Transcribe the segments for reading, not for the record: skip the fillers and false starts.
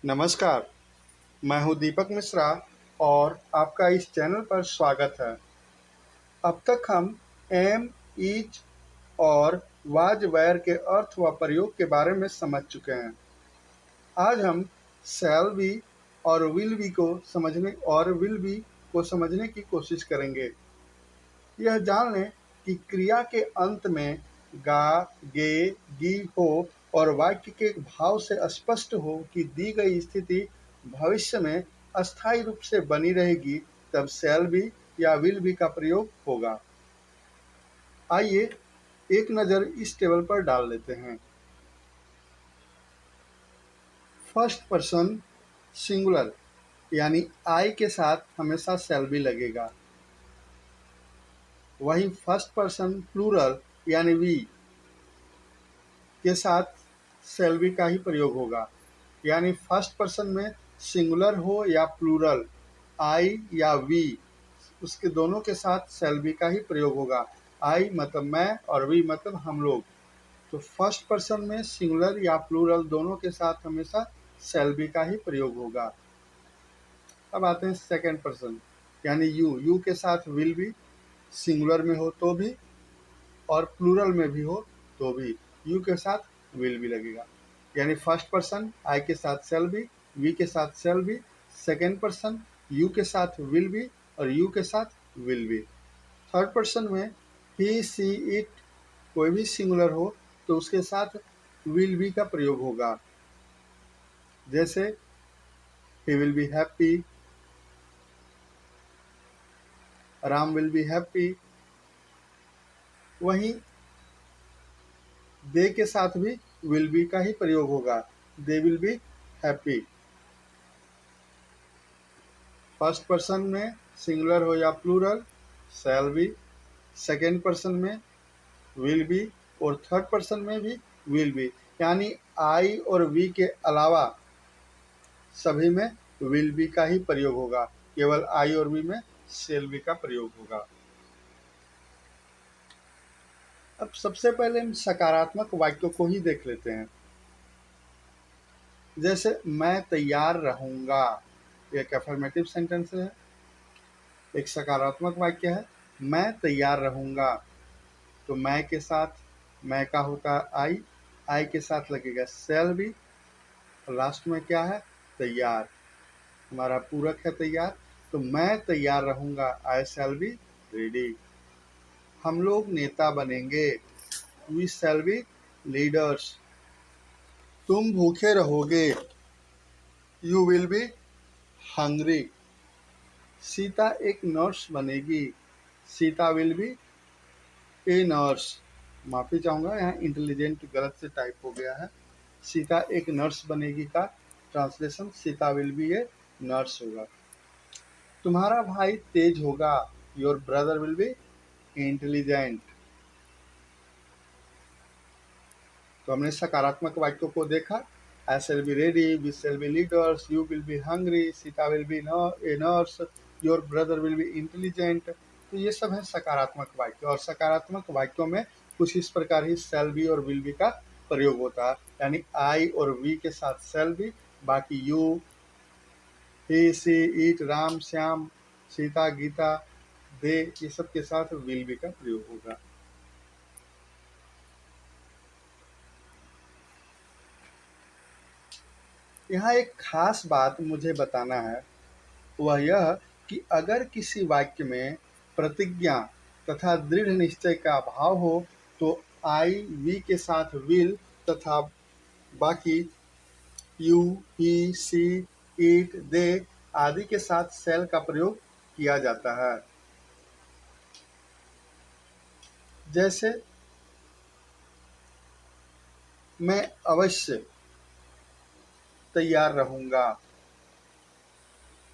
नमस्कार, मैं हूं दीपक मिश्रा और आपका इस चैनल पर स्वागत है। अब तक हम एम, ईच और वाज वैर के अर्थ व प्रयोग के बारे में समझ चुके हैं। आज हम शैल बी और विल बी को समझने की कोशिश करेंगे। यह जान लें कि क्रिया के अंत में गा, गे, गी हो और वाक्य के भाव से स्पष्ट हो कि दी गई स्थिति भविष्य में अस्थायी रूप से बनी रहेगी, तब शैल बी या विल बी का प्रयोग होगा। आइए एक नज़र इस टेबल पर डाल लेते हैं। फर्स्ट पर्सन सिंगुलर यानी आई के साथ हमेशा शैल बी लगेगा। वहीं फर्स्ट पर्सन प्लूरल यानी वी के साथ शैल बी का ही प्रयोग होगा। यानी फर्स्ट पर्सन में सिंगुलर हो या प्लूरल, आई या वी, उसके दोनों के साथ शैल बी का ही प्रयोग होगा। आई मतलब मैं और वी मतलब हम लोग। तो फर्स्ट पर्सन में सिंगुलर या प्लूरल दोनों के साथ हमेशा शैल बी का ही प्रयोग होगा। अब आते हैं सेकेंड पर्सन यानी यू के साथ विल बी, सिंगुलर में हो तो भी और प्लूरल में भी हो तो भी यू के साथ विल बी लगेगा। यानी फर्स्ट पर्सन आई के साथ शैल बी, वी के साथ shall be, second person you के साथ विल बी और यू के साथ विल बी। थर्ड पर्सन में ही, सी, इट कोई भी सिंगुलर हो तो उसके साथ विल बी का प्रयोग होगा। जैसे he will be happy, Ram will be happy. वहीं दे के साथ भी विल बी का ही प्रयोग होगा, they will be happy. First person में सिंगुलर हो या plural shall be, second person में विल बी और थर्ड पर्सन में भी विल बी। यानी आई और वी के अलावा सभी में विल बी का ही प्रयोग होगा, केवल आई और वी में शैल बी का प्रयोग होगा। अब सबसे पहले हम सकारात्मक वाक्यों को ही देख लेते हैं। जैसे मैं तैयार रहूंगा, एक अफर्मेटिव सेंटेंस है, एक सकारात्मक वाक्य है। मैं तैयार रहूंगा, तो मैं के साथ मैं का होता है आई के साथ लगेगा शैल बी और लास्ट में क्या है तैयार, हमारा पूरक है तैयार। तो मैं तैयार रहूंगा, आई शैल बी रेडी। हम लोग नेता बनेंगे, वी शैल बी लीडर्स। तुम भूखे रहोगे, you will be hungry. Sita एक नर्स बनेगी, Sita will be a nurse. माफ़ी चाहूँगा, यहाँ इंटेलिजेंट गलत से टाइप हो गया है। सीता एक नर्स बनेगी का translation Sita will be a nurse होगा। तुम्हारा भाई तेज होगा, your brother will be intelligent. तो हमने सकारात्मक वाक्यों को देखा। I shall be ready, we shall be leaders, you will be hungry, Sita will be a nurse, your brother will be intelligent. तो ये सब है सकारात्मक वाक्य और सकारात्मक वाक्यों में कुछ इस प्रकार ही शैल बी और विल बी का प्रयोग होता है। यानी आई और वी के साथ शैल बी, बाकी you, he, she, it, Ram, Shyam, Sita, Gita, they, ये सब के साथ विल बी का प्रयोग होगा। यहाँ एक खास बात मुझे बताना है, वह यह कि अगर किसी वाक्य में प्रतिज्ञा तथा दृढ़ निश्चय का भाव हो तो आई, वी के साथ विल तथा बाकी यू, ही, सी, इट, दे आदि के साथ शैल का प्रयोग किया जाता है। जैसे मैं अवश्य तैयार रहूंगा,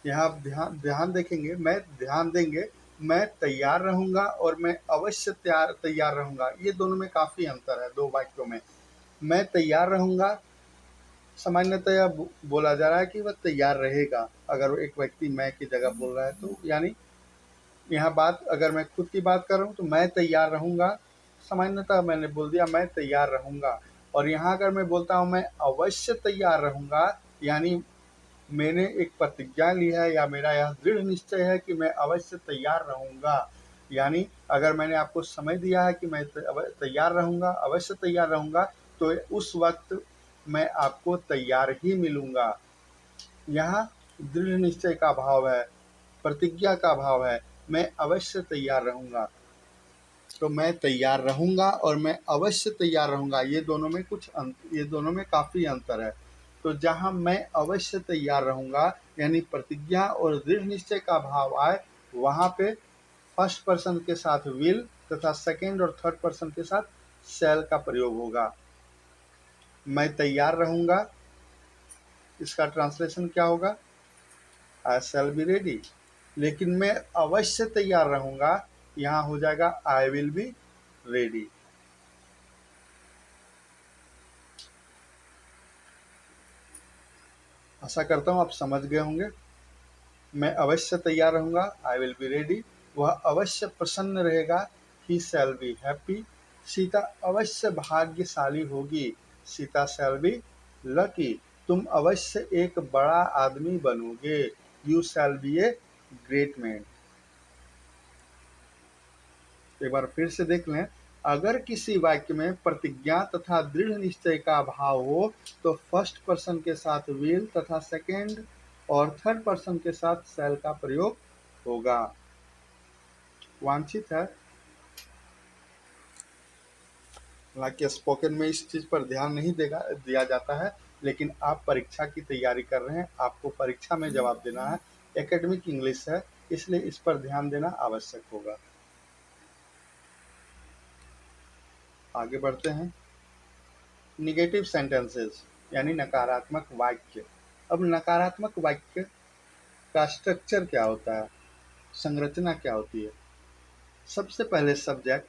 यहाँ ध्यान देखेंगे, मैं ध्यान देंगे, मैं तैयार रहूंगा और मैं अवश्य तैयार रहूंगा, ये दोनों में काफ़ी अंतर है दो वाक्यों में। मैं तैयार रहूंगा सामान्यतया बोला जा रहा है कि वह तैयार रहेगा, अगर एक व्यक्ति मैं की जगह बोल रहा है तो। यानी यहाँ बात अगर मैं खुद की बात कर रहा हूँ तो मैं तैयार रहूंगा, सामान्यतः मैंने बोल दिया मैं तैयार रहूंगा। और यहाँ अगर मैं बोलता हूँ मैं अवश्य तैयार रहूंगा, यानी मैंने एक प्रतिज्ञा ली है या मेरा यह दृढ़ निश्चय है कि मैं अवश्य तैयार रहूँगा। यानी अगर मैंने आपको समय दिया है कि मैं तैयार रहूँगा, अवश्य तैयार रहूँगा, तो उस वक्त मैं आपको तैयार ही मिलूँगा। यहाँ दृढ़ निश्चय का भाव है, प्रतिज्ञा का भाव है, मैं अवश्य तैयार रहूँगा। तो मैं तैयार रहूँगा और मैं अवश्य तैयार रहूँगा, ये दोनों में काफ़ी अंतर है। तो जहाँ मैं अवश्य तैयार रहूँगा यानी प्रतिज्ञा और दृढ़ निश्चय का भाव आए, वहाँ पे फर्स्ट पर्सन के साथ विल तथा सेकेंड और थर्ड पर्सन के साथ शैल का प्रयोग होगा। मैं तैयार रहूँगा, इसका ट्रांसलेशन क्या होगा? I shall be ready. लेकिन मैं अवश्य तैयार रहूँगा, यहाँ हो जाएगा आई विल बी रेडी। आशा करता हूँ आप समझ गए होंगे। मैं अवश्य तैयार रहूँगा, आई विल बी रेडी। वह अवश्य प्रसन्न रहेगा, ही शैल बी हैप्पी। सीता अवश्य भाग्यशाली होगी, सीता शैल बी लकी। तुम अवश्य एक बड़ा आदमी बनोगे, you shall be a great man. एक बार फिर से देख लें। अगर किसी वाक्य में प्रतिज्ञा तथा दृढ़ निश्चय का भाव हो तो फर्स्ट पर्सन के साथ विल तथा सेकेंड और थर्ड पर्सन के साथ शैल का प्रयोग होगा। वांछित है, हालांकि स्पोकन में इस चीज पर ध्यान नहीं दिया जाता है, लेकिन आप परीक्षा की तैयारी कर रहे हैं, आपको परीक्षा में जवाब देना है, एकेडमिक इंग्लिश है, इसलिए इस पर ध्यान देना आवश्यक होगा। आगे बढ़ते हैं। निगेटिव सेंटेंसेस यानी नकारात्मक वाक्य। अब नकारात्मक वाक्य का स्ट्रक्चर क्या होता है, संरचना क्या होती है? सबसे पहले सब्जेक्ट,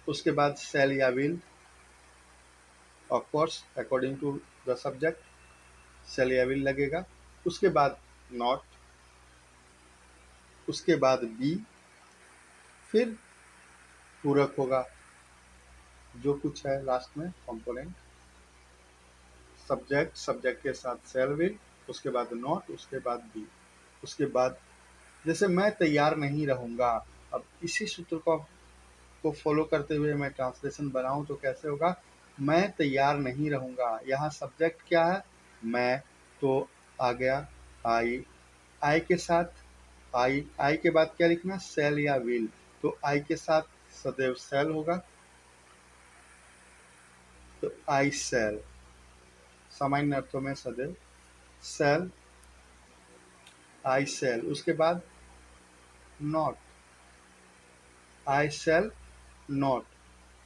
उसके बाद शैल या will, of course according to the subject shall या विल लगेगा। उसके बाद नॉट, उसके बाद बी, फिर पूरक होगा जो कुछ है लास्ट में कंपोनेंट। सब्जेक्ट, सब्जेक्ट के साथ शैल विल, उसके बाद नॉट, उसके बाद बी, उसके बाद जैसे मैं तैयार नहीं रहूँगा। अब इसी सूत्र को फॉलो करते हुए मैं ट्रांसलेशन बनाऊं तो कैसे होगा? मैं तैयार नहीं रहूँगा। यहाँ सब्जेक्ट क्या है? मैं, तो आ गया आई। आई के साथ आई के बाद क्या लिखना? शैल या विल। तो आई के साथ सदैव शैल होगा, तो आई शैल, सामान्य अर्थों में सदैव शैल, आई शैल। उसके बाद नॉट, आई शैल नॉट।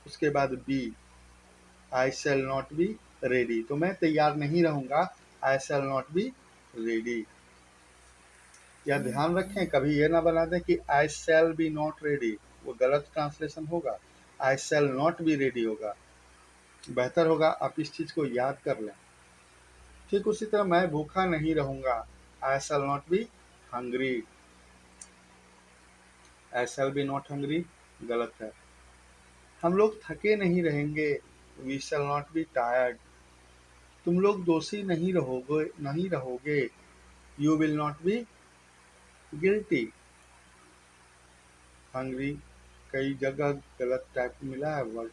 उसके बाद be, I shall not be ready. तो मैं तैयार नहीं रहूँगा, I shall not be ready. या ध्यान रखें, कभी ये ना बना दें कि I shall be not ready, वो गलत ट्रांसलेशन होगा, I shall not be ready होगा। बेहतर होगा आप इस चीज़ को याद कर लें। ठीक उसी तरह मैं भूखा नहीं रहूँगा, I shall not be hungry. I shall be not hungry गलत है। हम लोग थके नहीं रहेंगे, we shall not be tired. तुम लोग दोषी नहीं रहोगे, you will not be guilty. Hungry कई जगह गलत टाइप मिला है वर्ड।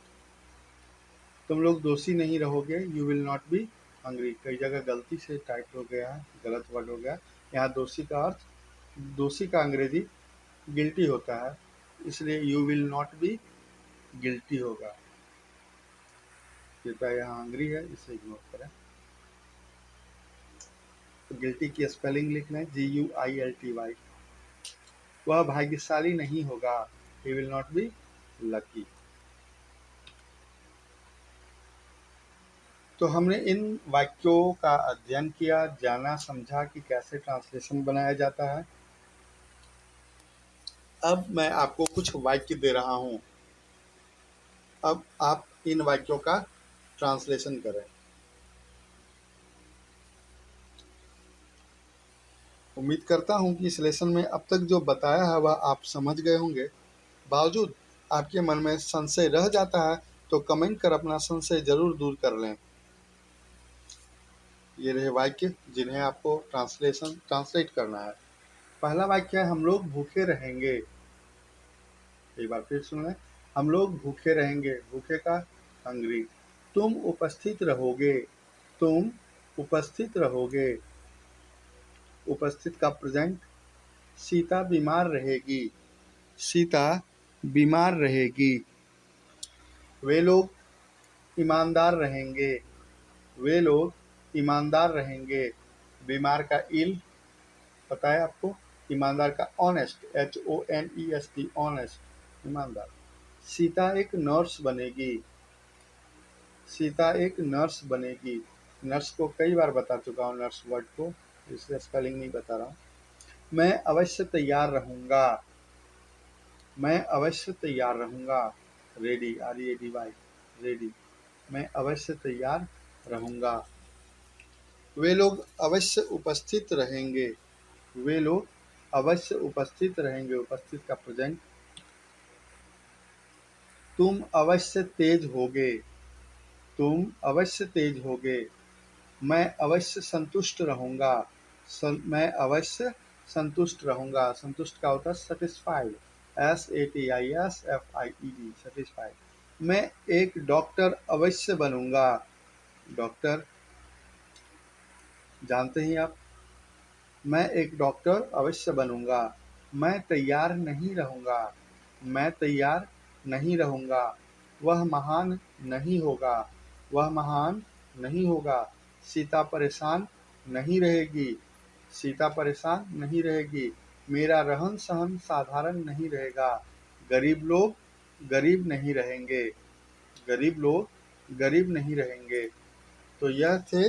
तुम लोग दोषी नहीं रहोगे, you will not be hungry, कई जगह गलती से टाइप हो गया है, गलत वर्ड हो गया। यहाँ दोषी का अर्थ, दोषी का अंग्रेजी गिल्टी होता है, इसलिए you will not be guilty होगा। कृपया यहाँ हंग्री है, इसे इग्नोर करें। तो गिल्टी की स्पेलिंग लिखना है GUILTY। वह भाग्यशाली नहीं होगा, he will not be lucky. तो हमने इन वाक्यों का अध्ययन किया, जाना, समझा कि कैसे ट्रांसलेशन बनाया जाता है। अब मैं आपको कुछ वाक्य दे रहा हूं, अब आप इन वाक्यों का ट्रांसलेशन करें। उम्मीद करता हूं कि इस लेसन में अब तक जो बताया है वह आप समझ गए होंगे। बावजूद आपके मन में संशय रह जाता है तो कमेंट कर अपना संशय जरूर दूर कर लें। ये रहे वाक्य जिन्हें आपको ट्रांसलेट करना है। पहला वाक्य है हम लोग भूखे रहेंगे। एक बार फिर सुन लें। हम लोग भूखे रहेंगे, भूखे का हंग्री। तुम उपस्थित रहोगे, तुम उपस्थित रहोगे, उपस्थित का प्रेजेंट। सीता बीमार रहेगी, सीता बीमार रहेगी। वे लोग ईमानदार रहेंगे, वे लोग ईमानदार रहेंगे। बीमार का इल पता है आपको, ईमानदार का ऑनेस्ट, HONEST, ऑनेस्ट, ईमानदार। सीता एक नर्स बनेगी, सीता एक नर्स बनेगी। नर्स को कई बार बता चुका हूँ, नर्स वर्ड को, इसलिए स्पेलिंग नहीं बता रहा हूँ। मैं अवश्य तैयार रहूँगा, मैं अवश्य तैयार रहूँगा। रेडी, READY, रेडी, मैं अवश्य तैयार रहूँगा। वे लोग अवश्य उपस्थित रहेंगे, वे लोग अवश्य उपस्थित रहेंगे, उपस्थित का प्रेजेंट। तुम अवश्य तेज होगे, तुम अवश्य तेज होगे। मैं अवश्य संतुष्ट रहूँगा, मैं अवश्य संतुष्ट रहूँगा। संतुष्ट का होता है सेटिस्फाइड, SATISFIED, सेटिस्फाइड। मैं एक डॉक्टर अवश्य बनूंगा, डॉक्टर जानते ही आप। मैं एक डॉक्टर अवश्य बनूंगा। मैं तैयार नहीं रहूँगा, मैं तैयार नहीं रहूँगा। वह महान नहीं होगा, वह महान नहीं होगा। सीता परेशान नहीं रहेगी, सीता परेशान नहीं रहेगी। मेरा रहन सहन साधारण नहीं रहेगा। गरीब लोग गरीब नहीं रहेंगे, गरीब लोग गरीब नहीं रहेंगे। तो यह थे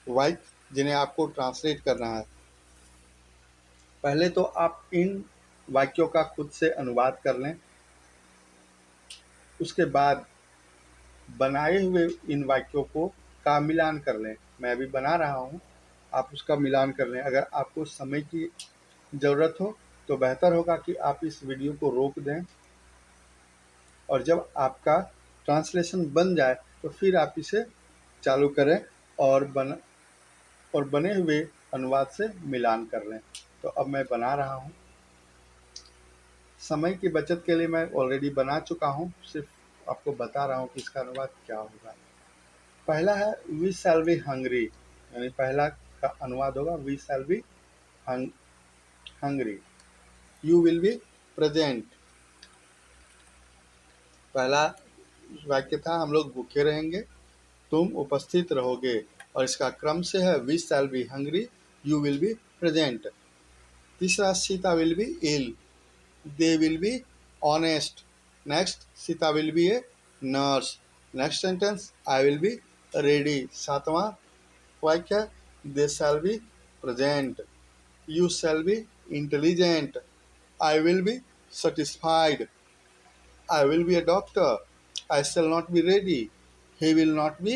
वाक्य जिन्हें आपको ट्रांसलेट करना है। पहले तो आप इन वाक्यों का खुद से अनुवाद कर लें, उसके बाद बनाए हुए इन वाक्यों को का मिलान कर लें। मैं अभी बना रहा हूँ, आप उसका मिलान कर लें। अगर आपको समय की ज़रूरत हो तो बेहतर होगा कि आप इस वीडियो को रोक दें, और जब आपका ट्रांसलेशन बन जाए तो फिर आप इसे चालू करें और बने हुए अनुवाद से मिलान कर लें। तो अब मैं बना रहा हूँ। समय की बचत के लिए मैं ऑलरेडी बना चुका हूँ, सिर्फ आपको बता रहा हूँ कि इसका अनुवाद क्या होगा। पहला है वी शैल बी हंग्री, यानी पहला का अनुवाद होगा we shall be hungry. You will be present. पहला वाक्य था हम लोग भूखे रहेंगे, तुम उपस्थित रहोगे, और इसका क्रम से है we shall be hungry, you will be present. तीसरा Sita will be ill, they will be honest. Next, Sita will be a nurse. Next sentence, I will be ready. सातवां वाक्य, they shall be present. You shall be intelligent. I will be satisfied. I will be a doctor. I shall not be ready. He will not be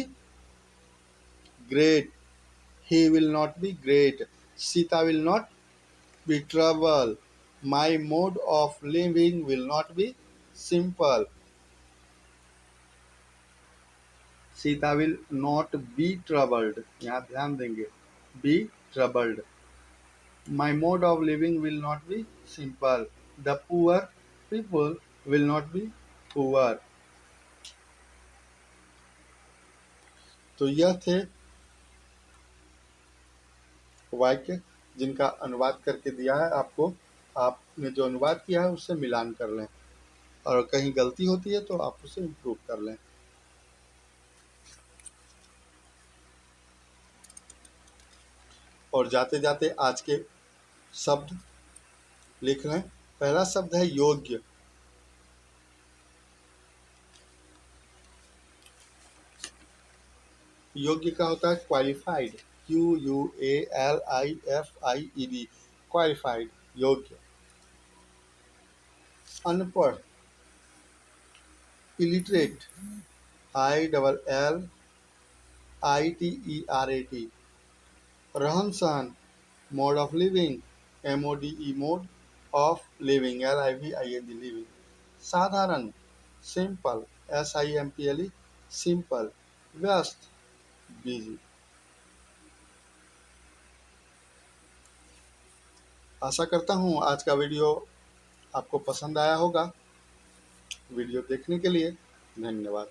great. He will not be great. Sita will not be trouble. My mode of living will not be simple. Sita will not be troubled, यहाँ ध्यान देंगे, be troubled. My mode of living will not be simple. The poor people will not be poor. तो यह थे वाक्य जिनका अनुवाद करके दिया है आपको। आपने जो अनुवाद किया है उससे मिलान कर लें, और कहीं गलती होती है तो आप उसे इम्प्रूव कर लें। और जाते जाते आज के शब्द लिख लें। पहला शब्द है योग्य। योग्य का होता है क्वालिफाइड, QUALIFIED, क्वालिफाइड, योग्य। अनपढ़, इलिटरेट, ILLITERAT। रहन सहन, mode of living, MODE, mode of living, LIVING, living. साधारण, सिंपल, SIMPLE, सिंपल। व्यस्त, जी जी। आशा करता हूँ आज का वीडियो आपको पसंद आया होगा। वीडियो देखने के लिए धन्यवाद।